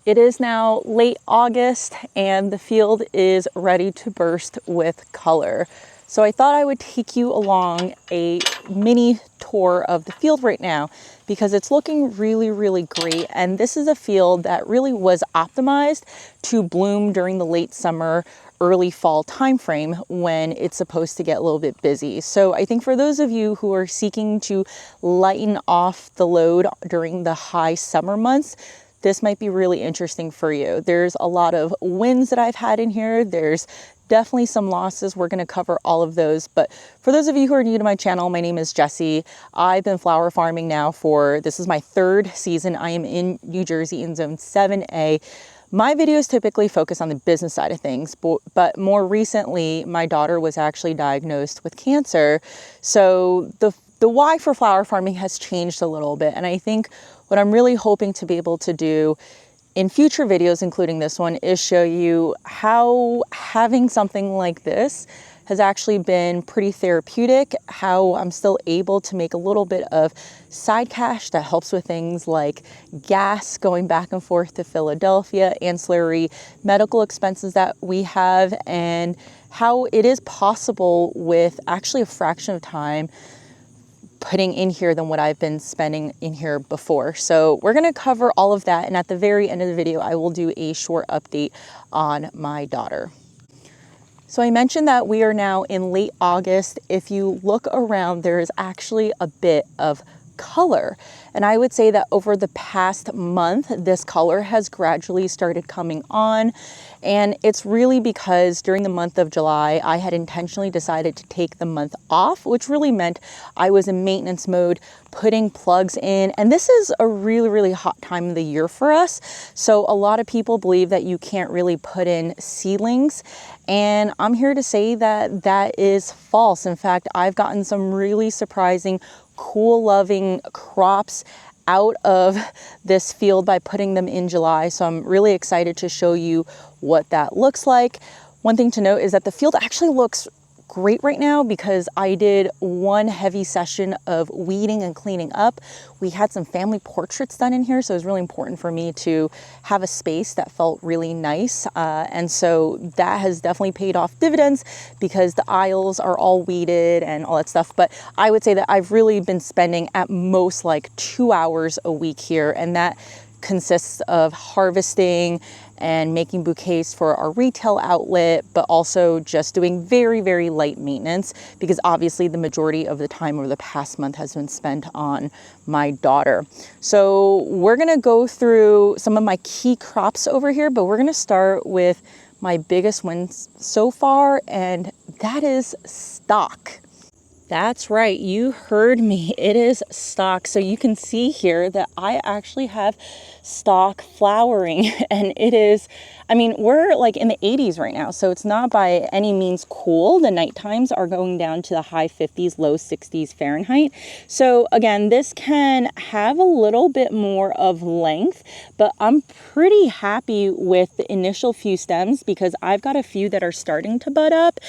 It is now late August and the field is ready to burst with color. So I thought I would take you along a mini tour of the field right now because it's looking really, really great. And this is a field that really was optimized to bloom during the late summer, early fall timeframe when it's supposed to get a little bit busy. So I think for those of you who are seeking to lighten off the load during the high summer months, this might be really interesting for you. There's a lot of wins that I've had in here. There's definitely some losses. We're going to cover all of those. But for those of you who are new to my channel, my name is Jessie. I've been flower farming now this is my third season. I am in New Jersey in zone 7A. My videos typically focus on the business side of things, but more recently, my daughter was actually diagnosed with cancer. So the why for flower farming has changed a little bit. And I think what I'm really hoping to be able to do in future videos, including this one, is show you how having something like this has actually been pretty therapeutic, how I'm still able to make a little bit of side cash that helps with things like gas going back and forth to Philadelphia, ancillary medical expenses that we have, and how it is possible with actually a fraction of time putting in here than what I've been spending in here before. So we're going to cover all of that. And at the very end of the video, I will do a short update on my daughter. So I mentioned that we are now in late August. If you look around, there is actually a bit of color. And I would say that over the past month, this color has gradually started coming on. And it's really because during the month of July, I had intentionally decided to take the month off, which really meant I was in maintenance mode, putting plugs in. And this is a really, really hot time of the year for us. So a lot of people believe that you can't really put in seedlings. And I'm here to say that that is false. In fact, I've gotten some really surprising, cool loving crops out of this field by putting them in July. So I'm really excited to show you what that looks like. One thing to note is that the field actually looks great right now because I did one heavy session of weeding and cleaning up. We had some family portraits done in here, so it was really important for me to have a space that felt really nice. And so that has definitely paid off dividends because the aisles are all weeded and all that stuff. But I would say that I've really been spending at most like 2 hours a week here, and that consists of harvesting and making bouquets for our retail outlet, but also just doing very, very light maintenance because obviously the majority of the time over the past month has been spent on my daughter. So we're gonna go through some of my key crops over here, but we're gonna start with my biggest wins so far, and that is stock. That's right, you heard me. It is stock. So you can see here that I actually have stock flowering, and it is, I mean, we're like in the 80s right now, so it's not by any means cool. The night times are going down to the high 50s, low 60s Fahrenheit. So again, this can have a little bit more of length, but I'm pretty happy with the initial few stems because I've got a few that are starting to bud up,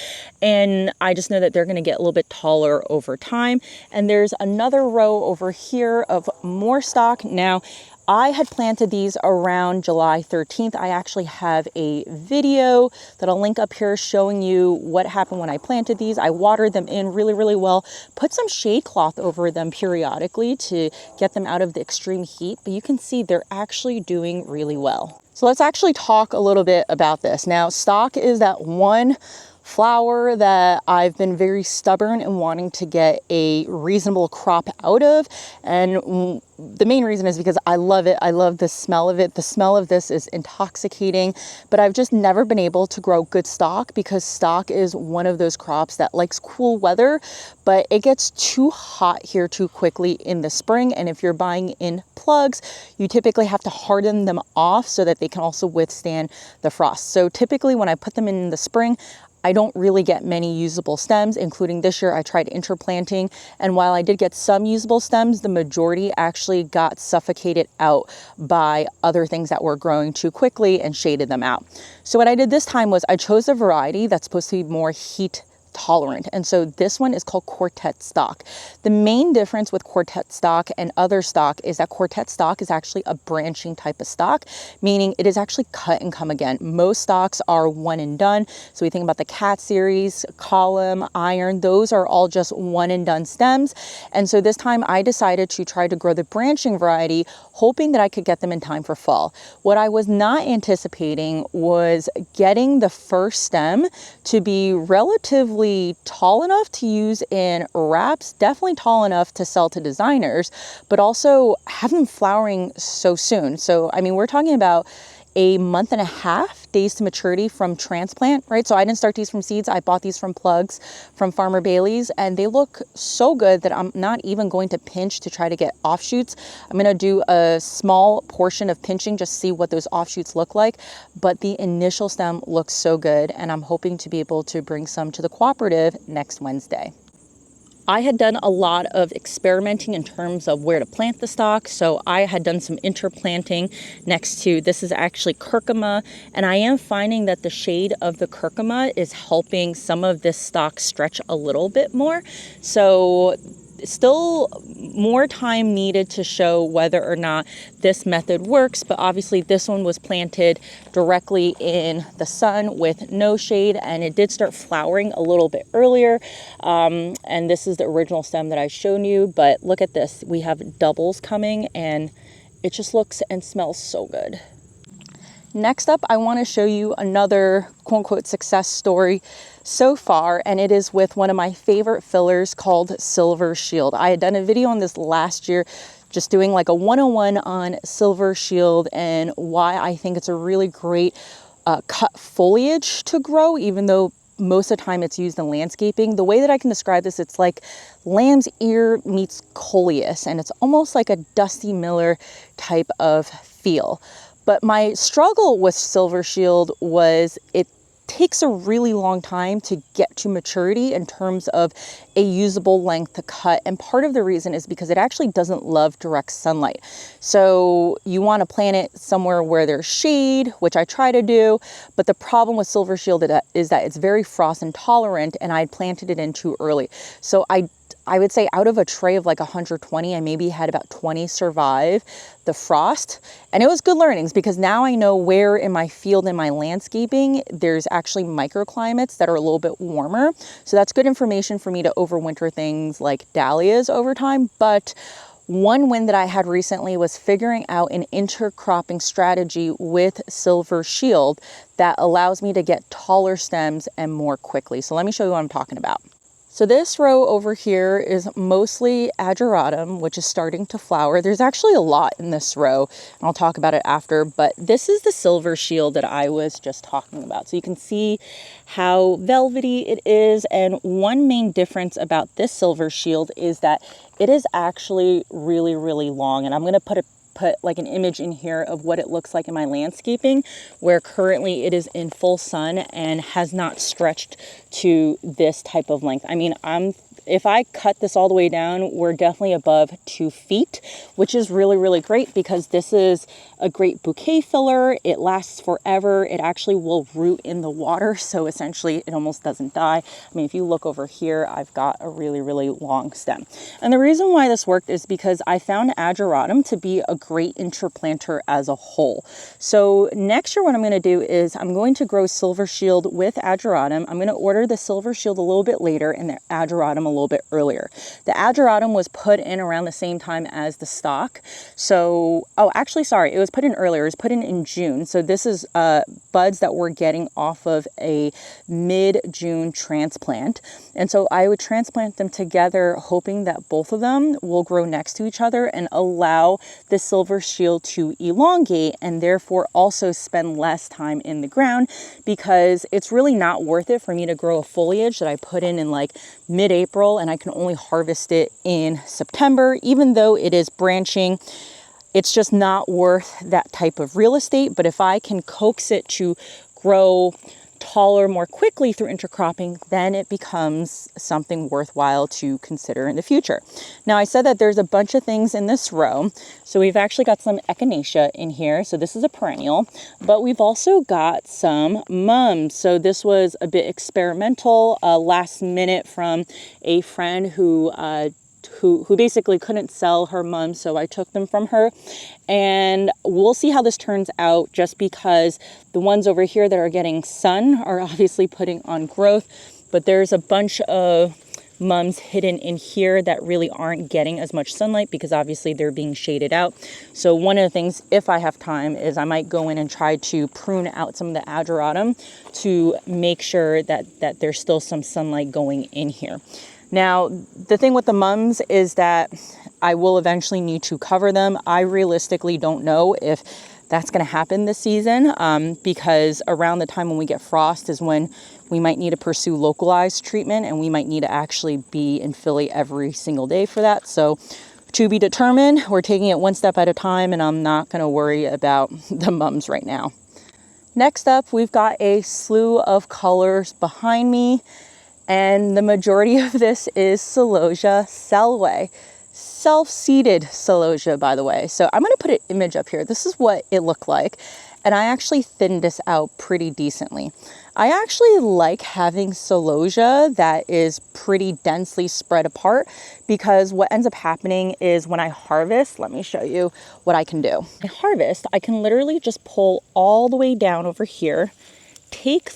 and I just know that they're going to get a little bit taller over time. And there's another row over here of more stock. Now, I had planted these around July 13th. I actually have a video that I'll link up here showing you what happened when I planted these. I watered them in really, really well, put some shade cloth over them periodically to get them out of the extreme heat, but you can see they're actually doing really well. So let's actually talk a little bit about this. Now, stock is that one flower that I've been very stubborn in wanting to get a reasonable crop out of. And the main reason is because I love it. I love the smell of it. The smell of this is intoxicating, but I've just never been able to grow good stock because stock is one of those crops that likes cool weather, but it gets too hot here too quickly in the spring. And if you're buying in plugs, you typically have to harden them off so that they can also withstand the frost. So typically when I put them in the spring, I don't really get many usable stems, including this year I tried interplanting. And while I did get some usable stems, the majority actually got suffocated out by other things that were growing too quickly and shaded them out. So what I did this time was I chose a variety that's supposed to be more heat tolerant. And so this one is called quartet stock. The main difference with quartet stock and other stock is that quartet stock is actually a branching type of stock, meaning it is actually cut and come again. Most stocks are one and done. So we think about the cat series, column, iron, those are all just one and done stems. And so this time I decided to try to grow the branching variety, hoping that I could get them in time for fall. What I was not anticipating was getting the first stem to be relatively tall enough to use in wraps, definitely tall enough to sell to designers, but also have them flowering so soon. So, I mean, we're talking about a month and a half days to maturity from transplant, right? So I didn't start these from seeds. I bought these from plugs from Farmer Bailey's, and they look so good that I'm not even going to pinch to try to get offshoots. I'm going to do a small portion of pinching, just see what those offshoots look like. But the initial stem looks so good, and I'm hoping to be able to bring some to the cooperative next Wednesday. I had done a lot of experimenting in terms of where to plant the stock. So I had done some interplanting next to, this is actually curcuma, and I am finding that the shade of the curcuma is helping some of this stock stretch a little bit more. So still more time needed to show whether or not this method works, but obviously this one was planted directly in the sun with no shade, and it did start flowering a little bit earlier. And this is the original stem that I've shown you, but look at this. We have doubles coming, and it just looks and smells so good. Next up, I want to show you another quote-unquote success story so far, and it is with one of my favorite fillers called Silver Shield. I had done a video on this last year, just doing like a 101 on Silver Shield and why I think it's a really great cut foliage to grow, even though most of the time it's used in landscaping. The way that I can describe this, it's like lamb's ear meets coleus, and it's almost like a Dusty Miller type of feel. But my struggle with Silver Shield was it takes a really long time to get to maturity in terms of a usable length to cut. And part of the reason is because it actually doesn't love direct sunlight. So you want to plant it somewhere where there's shade, which I try to do. But the problem with Silver Shield is that it's very frost intolerant, and I planted it in too early. So I would say out of a tray of like 120, I maybe had about 20 survive the frost. And it was good learnings, because now I know where in my field and my landscaping there's actually microclimates that are a little bit warmer. So that's good information for me to overwinter things like dahlias over time. But one win that I had recently was figuring out an intercropping strategy with Silver Shield that allows me to get taller stems and more quickly. So let me show you what I'm talking about. So this row over here is mostly ageratum, which is starting to flower. There's actually a lot in this row, and I'll talk about it after, but this is the Silver Shield that I was just talking about. So you can see how velvety it is, and one main difference about this Silver Shield is that it is actually really, really long, and I'm going to put like an image in here of what it looks like in my landscaping, where currently it is in full sun and has not stretched to this type of length. I mean, if I cut this all the way down, we're definitely above 2 feet, which is really, really great, because this is a great bouquet filler. It lasts forever. It actually will root in the water, so essentially it almost doesn't die. I mean, if you look over here, I've got a really, really long stem. And the reason why this worked is because I found ageratum to be a great interplanter as a whole. So next year what I'm going to do is I'm going to grow Silver Shield with ageratum. I'm going to order the Silver Shield a little bit later and the ageratum a little bit earlier. The ageratum was put in around the same time as the stock. So, oh, actually, sorry, it was put in earlier. It was put in June. So this is buds that we're getting off of a mid-June transplant. And so I would transplant them together, hoping that both of them will grow next to each other and allow the Silver Shield to elongate, and therefore also spend less time in the ground, because it's really not worth it for me to grow a foliage that I put in like mid-April, and I can only harvest it in September. Even though it is branching, it's just not worth that type of real estate. But if I can coax it to grow taller more quickly through intercropping, then it becomes something worthwhile to consider in the future. Now, I said that there's a bunch of things in this row. So we've actually got some echinacea in here. So this is a perennial, but we've also got some mums. So this was a bit experimental, last minute from a friend who basically couldn't sell her mums, so I took them from her. And we'll see how this turns out, just because the ones over here that are getting sun are obviously putting on growth, but there's a bunch of mums hidden in here that really aren't getting as much sunlight because obviously they're being shaded out. So one of the things, if I have time, is I might go in and try to prune out some of the ageratum to make sure that there's still some sunlight going in here. Now, the thing with the mums is that I will eventually need to cover them. I realistically don't know if that's going to happen this season, because around the time when we get frost is when we might need to pursue localized treatment, and we might need to actually be in Philly every single day for that. So to be determined, we're taking it one step at a time, and I'm not going to worry about the mums right now. Next up, we've got a slew of colors behind me. And the majority of this is Celosia Selway. Self-seeded Celosia, by the way. So I'm going to put an image up here. This is what it looked like. And I actually thinned this out pretty decently. I actually like having Celosia that is pretty densely spread apart, because what ends up happening is when I harvest, let me show you what I can do. When I harvest, I can literally just pull all the way down over here, take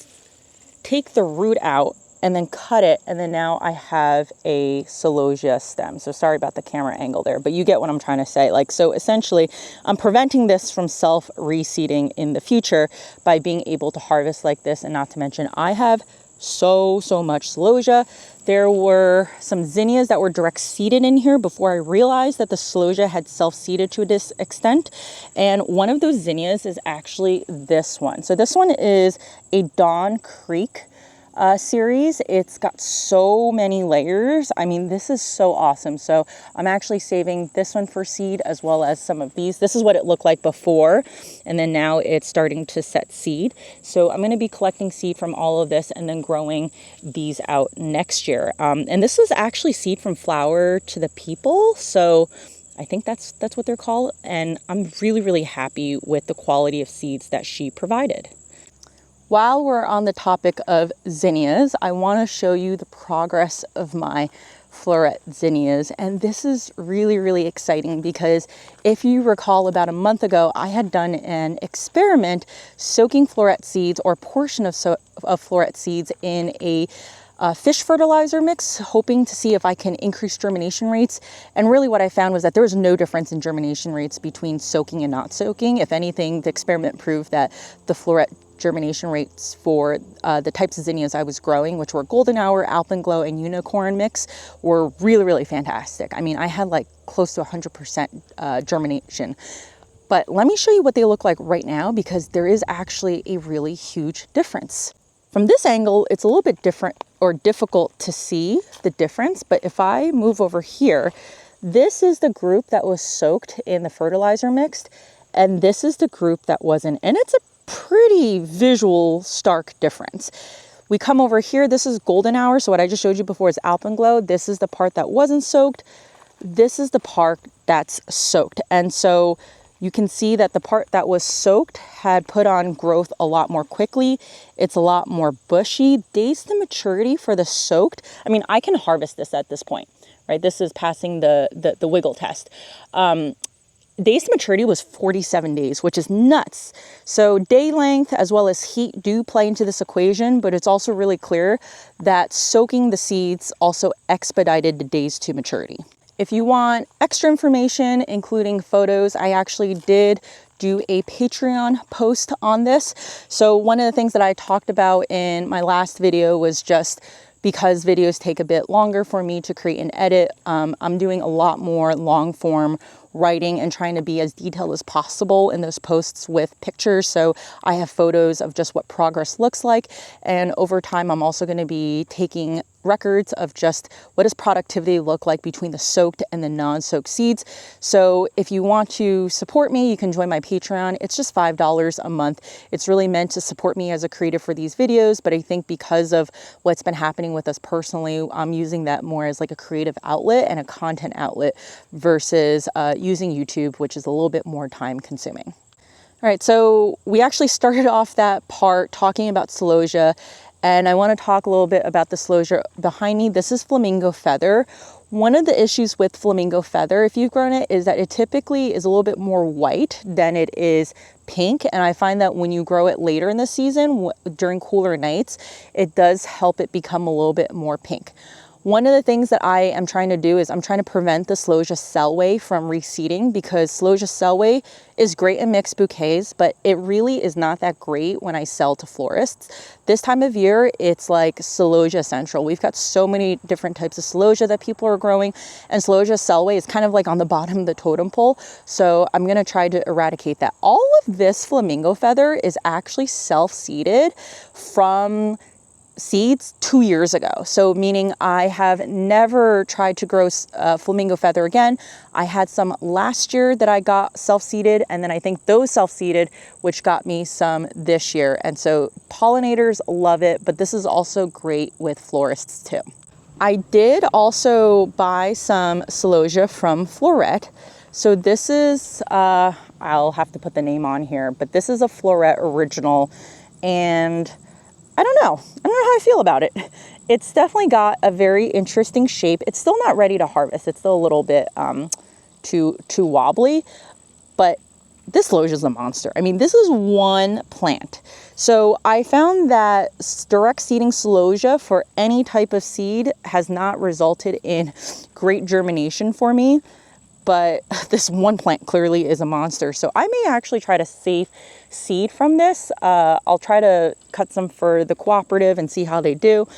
the root out, and then cut it, and then now I have a Celosia stem. So sorry about the camera angle there, but you get what I'm trying to say. Like, so essentially, I'm preventing this from self-reseeding in the future by being able to harvest like this, and not to mention, I have so much Celosia. There were some zinnias that were direct seeded in here before I realized that the Celosia had self-seeded to this extent. And one of those zinnias is actually this one. So this one is a Dawn Creek series. It's got so many layers. I mean, this is so awesome. So I'm actually saving this one for seed, as well as some of these. This is what it looked like before, and then now it's starting to set seed. So I'm going to be collecting seed from all of this and then growing these out next year. And this was actually seed from Flower to the People. So I think that's what they're called. And I'm really happy with the quality of seeds that she provided. While we're on the topic of zinnias, I want to show you the progress of my floret zinnias. And this is really exciting, because if you recall, about a month ago, I had done an experiment soaking floret seeds, or portion of floret seeds, in a fish fertilizer mix, hoping to see if I can increase germination rates. And really what I found was that there was no difference in germination rates between soaking and not soaking. If anything, the experiment proved that the floret germination rates for the types of zinnias I was growing, which were Golden Hour, Alpenglow, and Unicorn mix, were really fantastic. I mean, I had like close to 100% germination. But let me show you what they look like right now, because there is actually a really huge difference. From this angle, it's a little bit different or difficult to see the difference, but if I move over here, this is the group that was soaked in the fertilizer mixed, and this is the group that wasn't, and it's a pretty visual stark difference. We come over here, this is Golden Hour, so what I just showed you before is Alpenglow. This is the part that wasn't soaked. This is the part that's soaked. And so you can see that the part that was soaked had put on growth a lot more quickly. It's a lot more bushy. Days to maturity for the soaked, I mean, I can harvest this at this point, right? This is passing the wiggle test. Days to maturity was 47 days, which is nuts. So day length as well as heat do play into this equation, but it's also really clear that soaking the seeds also expedited the days to maturity. If you want extra information, including photos, I actually did do a Patreon post on this. So one of the things that I talked about in my last video was just because videos take a bit longer for me to create and edit, I'm doing a lot more long form writing and trying to be as detailed as possible in those posts with pictures. So I have photos of just what progress looks like. And over time, I'm also going to be taking records of just what does productivity look like between the soaked and the non-soaked seeds. So if you want to support me, you can join my Patreon. It's just $5 a month. It's really meant to support me as a creator for these videos, but I think because of what's been happening with us personally, I'm using that more as like a creative outlet and a content outlet versus using YouTube, which is a little bit more time consuming. All right, so we actually started off that part talking about Celosia, and I want to talk a little bit about the Celosia behind me. This is flamingo feather. One of the issues with flamingo feather, if you've grown it, is that it typically is a little bit more white than it is pink. And I find that when you grow it later in the season, during cooler nights, it does help it become a little bit more pink. One of the things that I am trying to do is I'm trying to prevent the Celosia Selway from reseeding, because Celosia Selway is great in mixed bouquets, but it really is not that great when I sell to florists. This time of year, it's like Celosia Central. We've got so many different types of Celosia that people are growing, and Celosia Selway is kind of like on the bottom of the totem pole. So I'm going to try to eradicate that. All of this flamingo feather is actually self-seeded from seeds 2 years ago. So meaning I have never tried to grow flamingo feather again. I had some last year that I got self-seeded, and then I think those self-seeded, which got me some this year. And so pollinators love it, but this is also great with florists too. I did also buy some Celosia from Floret. So this is, I'll have to put the name on here, but this is a Floret original, and I don't know how I feel about it. It's definitely got a very interesting shape. It's still not ready to harvest. It's still a little bit too wobbly, but this Celosia is a monster. I mean, this is one plant. So I found that direct seeding Celosia for any type of seed has not resulted in great germination for me, but this one plant clearly is a monster. So I may actually try to save seed from this. I'll try to cut some for the cooperative and see how they do.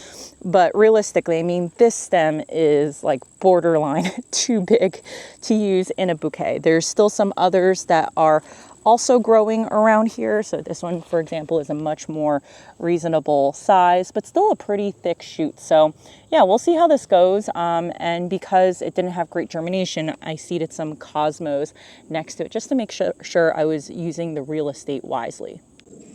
But realistically, I mean, this stem is like borderline too big to use in a bouquet. There's still some others that are also growing around here. So this one, for example, is a much more reasonable size, but still a pretty thick shoot. So yeah, we'll see how this goes. And because it didn't have great germination, I seeded some cosmos next to it just to make sure I was using the real estate wisely.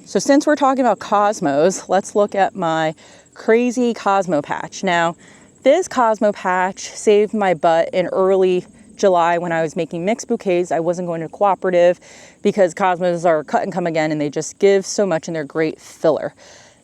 So since we're talking about cosmos, let's look at my crazy Cosmo patch. Now, this Cosmo patch saved my butt in early July when I was making mixed bouquets. I wasn't going to cooperative because cosmos are cut and come again, and they just give so much and they're great filler.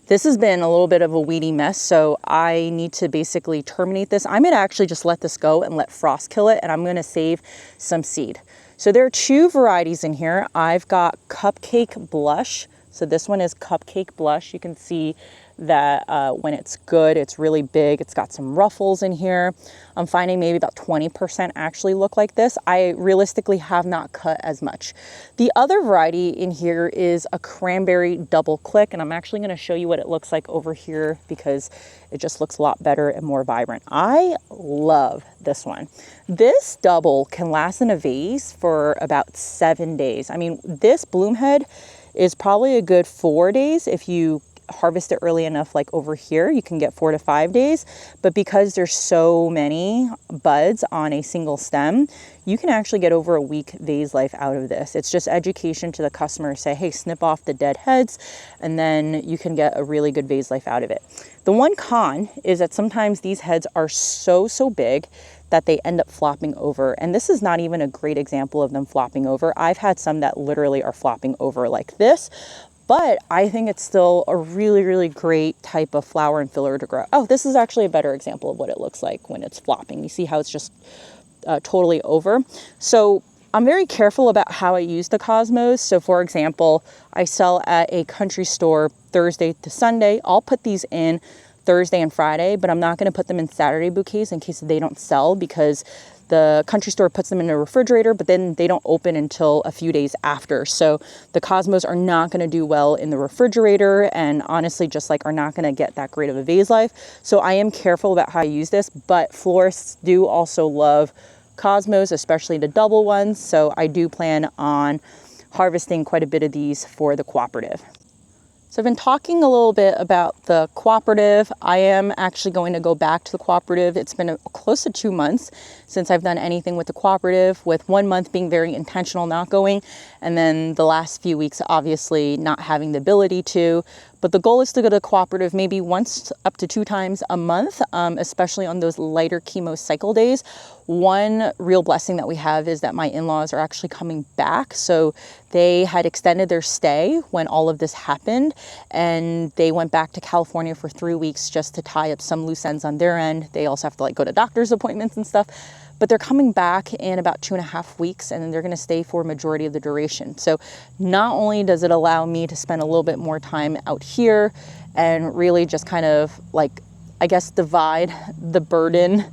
This has been a little bit of a weedy mess, so I need to basically terminate this. I'm going to actually just let this go and let frost kill it, and I'm going to save some seed. So there are two varieties in here. I've got Cupcake Blush. So this one is Cupcake Blush. You can see that when it's good, it's really big. It's got some ruffles in here. I'm finding maybe about 20% actually look like this. I realistically have not cut as much. The other variety in here is a Cranberry Double Click, and I'm actually going to show you what it looks like over here because it just looks a lot better and more vibrant. I love this one. This double can last in a vase for about 7 days. I mean, this bloom head is probably a good 4 days. If you harvest it early enough, like over here, you can get 4 to 5 days. But because there's so many buds on a single stem, you can actually get over a week vase life out of this. It's just education to the customer. Say, hey, snip off the dead heads, and then you can get a really good vase life out of it. The one con is that sometimes these heads are so big that they end up flopping over. And this is not even a great example of them flopping over. I've had some that literally are flopping over like this, but I think it's still a really great type of flower and filler to grow. Oh, this is actually a better example of what it looks like when it's flopping. You see how it's just totally over. So I'm very careful about how I use the cosmos. So for example, I sell at a country store Thursday to Sunday. I'll put these in Thursday and Friday, but I'm not going to put them in Saturday bouquets in case they don't sell, because the country store puts them in a refrigerator, but then they don't open until a few days after. So the cosmos are not going to do well in the refrigerator, and honestly just like are not going to get that great of a vase life. So I am careful about how I use this, but florists do also love cosmos, especially the double ones. So I do plan on harvesting quite a bit of these for the cooperative. So I've been talking a little bit about the cooperative. I am actually going to go back to the cooperative. It's been close to 2 months since I've done anything with the cooperative, with 1 month being very intentional not going, and then the last few weeks obviously not having the ability to. But the goal is to go to the cooperative maybe once up to 2 times a month, especially on those lighter chemo cycle days. One real blessing that we have is that my in-laws are actually coming back. So they had extended their stay when all of this happened, and they went back to California for 3 weeks just to tie up some loose ends on their end. They also have to like go to doctor's appointments and stuff. But they're coming back in about 2.5 weeks, and then they're going to stay for a majority of the duration. So not only does it allow me to spend a little bit more time out here and really just kind of like, I guess, divide the burden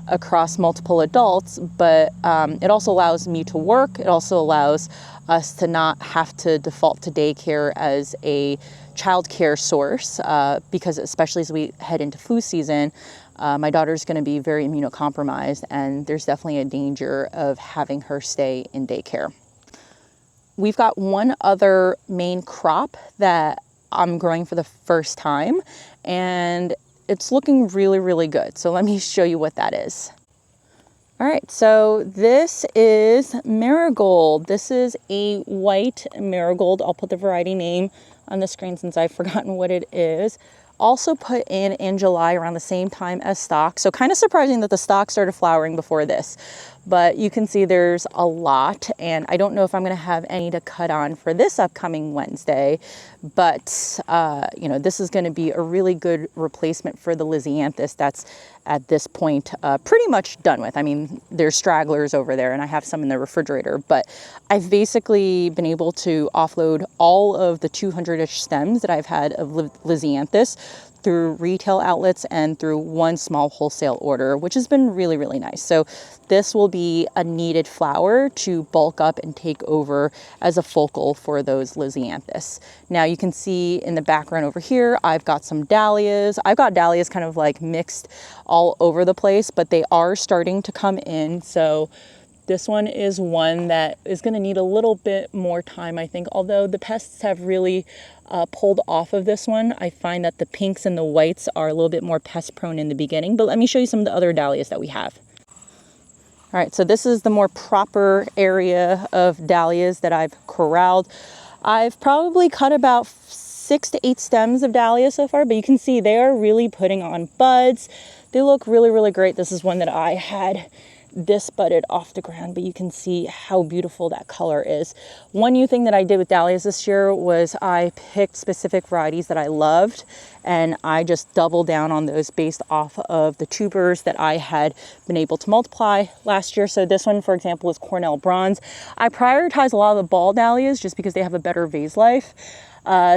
across multiple adults, but it also allows me to work. It also allows us to not have to default to daycare as a childcare source, because especially as we head into flu season, my daughter's going to be very immunocompromised, and there's definitely a danger of having her stay in daycare. We've got one other main crop that I'm growing for the first time, and it's looking really, really good. So let me show you what that is. All right, so this is Marigold. This is a white marigold. I'll put the variety name on the screen since I've forgotten what it is. Also put in July around the same time as stock. So kind of surprising that the stock started flowering before this, but you can see there's a lot, and I don't know if I'm going to have any to cut on for this upcoming Wednesday, but you know, this is going to be a really good replacement for the Lisianthus that's at this point pretty much done with. I mean, there's stragglers over there, and I have some in the refrigerator, but I've basically been able to offload all of the 200-ish stems that I've had of Lisianthus through retail outlets and through one small wholesale order, which has been really, really nice. So this will be a needed flower to bulk up and take over as a focal for those Lisianthus. Now you can see in the background over here, I've got some dahlias. I've got dahlias kind of like mixed all over the place, but they are starting to come in. So this one is one that is going to need a little bit more time, I think, although the pests have really pulled off of this one. I find that the pinks and the whites are a little bit more pest prone in the beginning, but let me show you some of the other dahlias that we have. All right, so this is the more proper area of dahlias that I've corralled. I've probably cut about 6 to 8 stems of dahlia so far, but you can see they are really putting on buds. They look really, really great. This is one that I had this budded off the ground, but you can see how beautiful that color is. One new thing that I did with dahlias this year was I picked specific varieties that I loved, and I just doubled down on those based off of the tubers that I had been able to multiply last year. So this one, for example, is Cornell Bronze. I prioritize a lot of the ball dahlias just because they have a better vase life.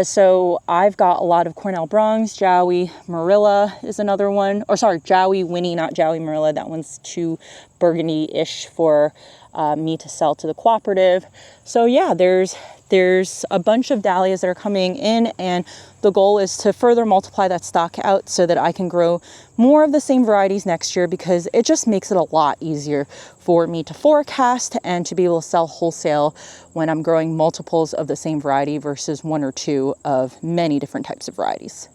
So I've got a lot of Cornell Bronze. Jowie Marilla is another one. Or sorry, Jowie Winnie, not Jowie Marilla. That one's too burgundy-ish for me to sell to the cooperative. So yeah, there's a bunch of dahlias that are coming in, and the goal is to further multiply that stock out so that I can grow more of the same varieties next year, because it just makes it a lot easier for me to forecast and to be able to sell wholesale when I'm growing multiples of the same variety versus 1 or 2 of many different types of varieties.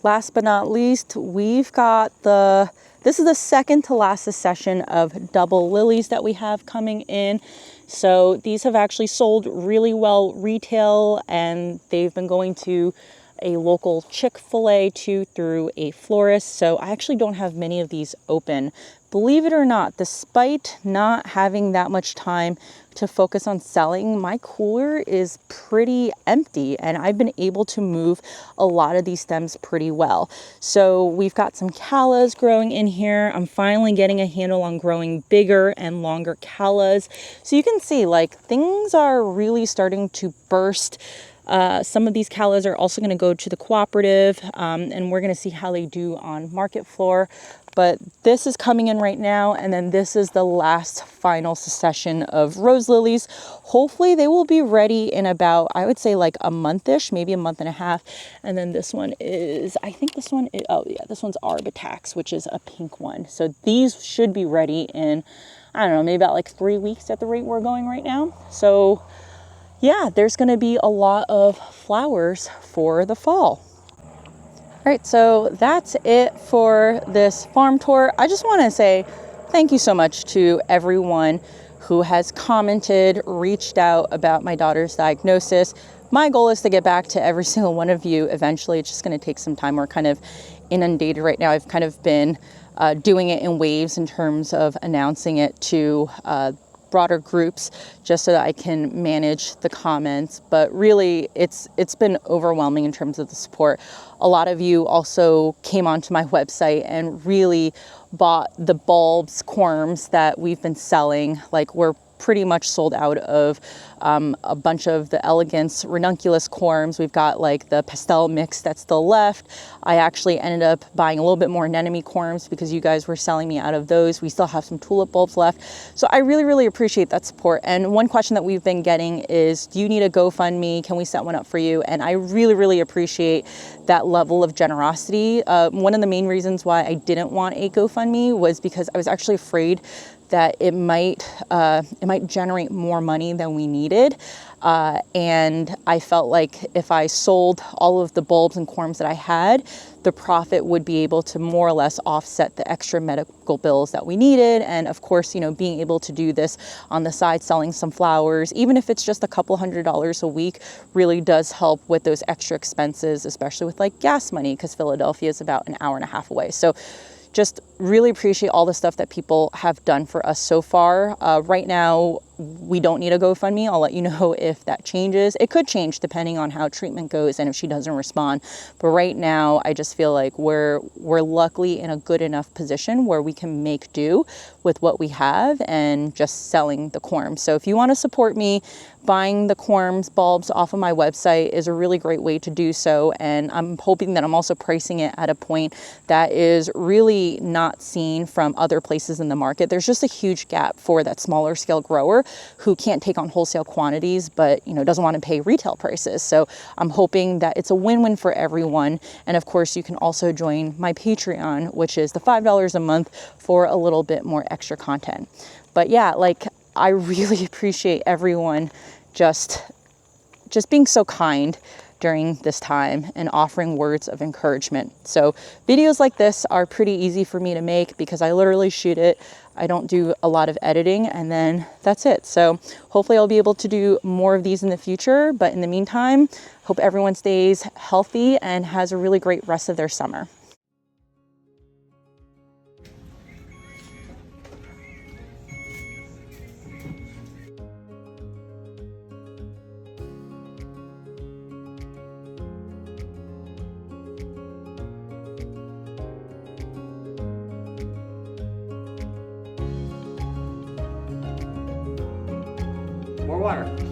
Last but not least, we've got this is the second to last succession of double lilies that we have coming in. So these have actually sold really well retail, and they've been going to a local Chick-fil-A too through a florist. So I actually don't have many of these open. Believe it or not, despite not having that much time to focus on selling, my cooler is pretty empty, and I've been able to move a lot of these stems pretty well. So we've got some callas growing in here. I'm finally getting a handle on growing bigger and longer callas. So you can see, like, things are really starting to burst. Some of these callas are also going to go to the cooperative, and we're going to see how they do on market floor. But this is coming in right now, and then this is the last final succession of rose lilies. Hopefully they will be ready in about, I would say, like a month-ish, maybe a month and a half. And then this one is, I think this one is, oh yeah, this one's Arbitax, which is a pink one. So these should be ready in, I don't know, maybe about like 3 weeks at the rate we're going right now. So yeah, there's going to be a lot of flowers for the fall. All right, so that's it for this farm tour. I just want to say thank you so much to everyone who has commented, reached out about my daughter's diagnosis. My goal is to get back to every single one of you eventually. It's just going to take some time. We're kind of inundated right now. I've kind of been doing it in waves in terms of announcing it to broader groups just so that I can manage the comments. But really, it's been overwhelming in terms of the support. A lot of you also came onto my website and really bought the bulbs, corms that we've been selling. Like, we're pretty much sold out of a bunch of the elegance ranunculus corms. We've got like the pastel mix that's still left. I actually ended up buying a little bit more anemone corms because you guys were selling me out of those. We still have some tulip bulbs left. So I really, really appreciate that support. And one question that we've been getting is, do you need a GoFundMe? Can we set one up for you? And I really, really appreciate that level of generosity. One of the main reasons why I didn't want a GoFundMe was because I was actually afraid that it might generate more money than we needed. And I felt like if I sold all of the bulbs and corms that I had, the profit would be able to more or less offset the extra medical bills that we needed. And of course, you know, being able to do this on the side, selling some flowers, even if it's just a couple $100s a week, really does help with those extra expenses, especially with like gas money, because Philadelphia is about an hour and a half away. So just really appreciate all the stuff that people have done for us so far. Right now, we don't need a GoFundMe. I'll let you know if that changes. It could change depending on how treatment goes and if she doesn't respond. But right now, I just feel like we're luckily in a good enough position where we can make do with what we have and just selling the corms. So if you want to support me, buying the corms bulbs off of my website is a really great way to do so. And I'm hoping that I'm also pricing it at a point that is really not seen from other places in the market. There's just a huge gap for that smaller scale grower who can't take on wholesale quantities, but, you know, doesn't want to pay retail prices. So I'm hoping that it's a win-win for everyone. And of course, you can also join my Patreon, which is the $5 a month for a little bit more extra content. But yeah, like, I really appreciate everyone just being so kind during this time and offering words of encouragement. So videos like this are pretty easy for me to make because I literally shoot it. I don't do a lot of editing, and then that's it. So hopefully I'll be able to do more of these in the future. But in the meantime, hope everyone stays healthy and has a really great rest of their summer. More water.